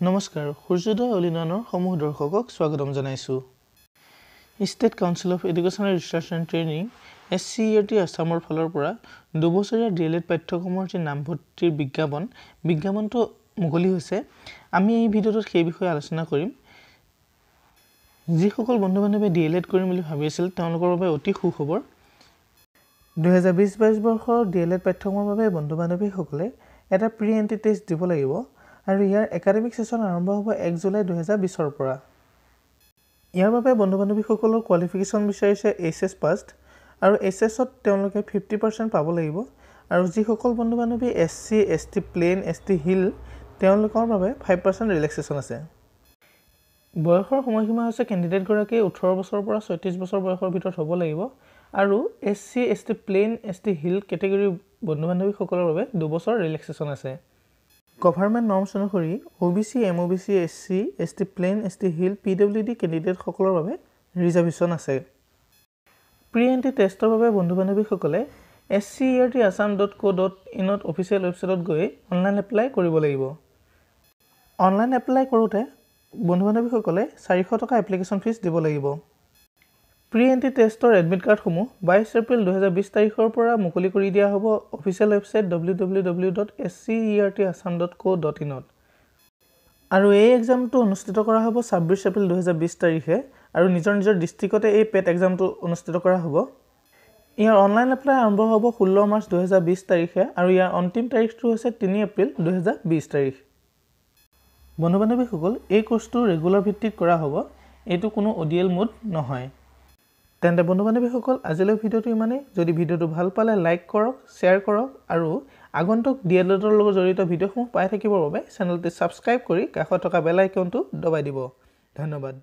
নমস্কাৰ সূৰ্যোদয় অলিনানৰ সমূহ দৰ্শকক স্বাগতম জনাইছো state council of education research and training SCERT আসামৰ ফলৰ পৰা দুবছৰীয়া DLED পাঠ্যক্ৰমৰ যে নামভৰ্তিৰ বিজ্ঞাপনটো মুকলি হৈছে আমি এই ভিডিঅ'টোত সেই বিষয়ে আলোচনা কৰিম যিসকল বন্ধু-বান্ধৱে DLED কৰিম বুলি ভাবি আছিল তেওঁলোকৰ বাবে অতি সুখবৰ 2020-22 বৰ্ষৰ DLED পাঠ্যক্ৰমৰ বাবে বন্ধু-বান্ধৱীসকলে এটা প্ৰি এন্ট্ৰি টেষ্ট দিব লাগিব আৰু ইয়াৰ একাডেমিক সেশন আৰম্ভ হ'ব 1 জুলাই 2020 ৰ পৰা ইয়াৰ বাবে বন্ধু-বান্ধৱীসকলৰ কোৱালিফিকেশন বিচাৰিছে HS পাছড আৰু HS ত তেওঁলোকে 50% পাব লাগিব আৰু যিসকল বন্ধু-বান্ধৱী SC ST plain ST hill তেওঁলোকৰ বাবে 5% ৰিলেক্সেশন আছে বয়সৰ সময়সীমা হৈছে কেণ্ডিডেট গৰাকী 18 বছৰৰ পৰা 36 বছৰ বয়সৰ ভিতৰত হ'ব লাগিব আৰু SC ST plain ST hill category বন্ধু-বান্ধৱীসকলৰ বাবে 2 বছৰ ৰিলেক্সেশন আছে গভৰ্ণমেণ্ট নৰ্মছ অনুসৰি OBC MOBC SC ST plain ST hill PWD candidate সকলৰ বাবে ৰিজাৰ্ভেশন আছে প্ৰি এন্ট্ৰি টেষ্টৰ বাবে বন্ধু-বান্ধৱীসকলে scert.assam.co.in ত অফিচিয়েল ৱেবছাইটত গৈ অনলাইন এপ্লাই কৰিব লাগিব অনলাইন এপ্লাই কৰোতে বন্ধু-বান্ধৱীসকলে 400 টকা এপ্লিকেশন ফিজ দিব লাগিব প্ৰি এন্ট্ৰি টেষ্টৰ এডমিট কাৰ্ডসমূহ 22 এপ্ৰিল 2020 তাৰিখৰ পৰা মুকলি কৰি দিয়া হ'ব অফিচিয়েল ৱেবছাইট www.scert.assam.co.in ত আৰু এই এক্সামটো অনুষ্ঠিত কৰা হ'ব 26 এপ্ৰিল 2020 তাৰিখে আৰু নিজৰ ডিস্ট্ৰিক্টতে এই পেট এক্সামটো অনুষ্ঠিত কৰা হ'ব ইয়াৰ অনলাইন এপ্লাই আৰম্ভ হ'ব 16 মাৰ্চ 2020 তাৰিখে আৰু ইয়াৰ অন্তিম তাৰিখটো হৈছে 3 এপ্ৰিল 2020 তাৰিখ বন্ধু-বান্ধৱীসকল এই কোৰ্সটো ৰেগুলাৰ ভিত্তিত কৰা হ'ব এইটো কোনো ODL মোড নহয় তেন্তে বন্ধু-বান্ধৱীসকল আজিলৈ ভিডিঅ'টো ইমানেই যদি ভিডিঅ'টো ভাল পালে লাইক কৰক শ্বেয়াৰ কৰক আৰু আগন্তুক DLEDৰ লগত জড়িত ভিডিঅ'সমূহ পাই থাকিবৰ বাবে চেনেলটো সাবস্ক্ৰাইব কৰি কাষত থকা বেল আইকনটো দবাই দিব ধন্যবাদ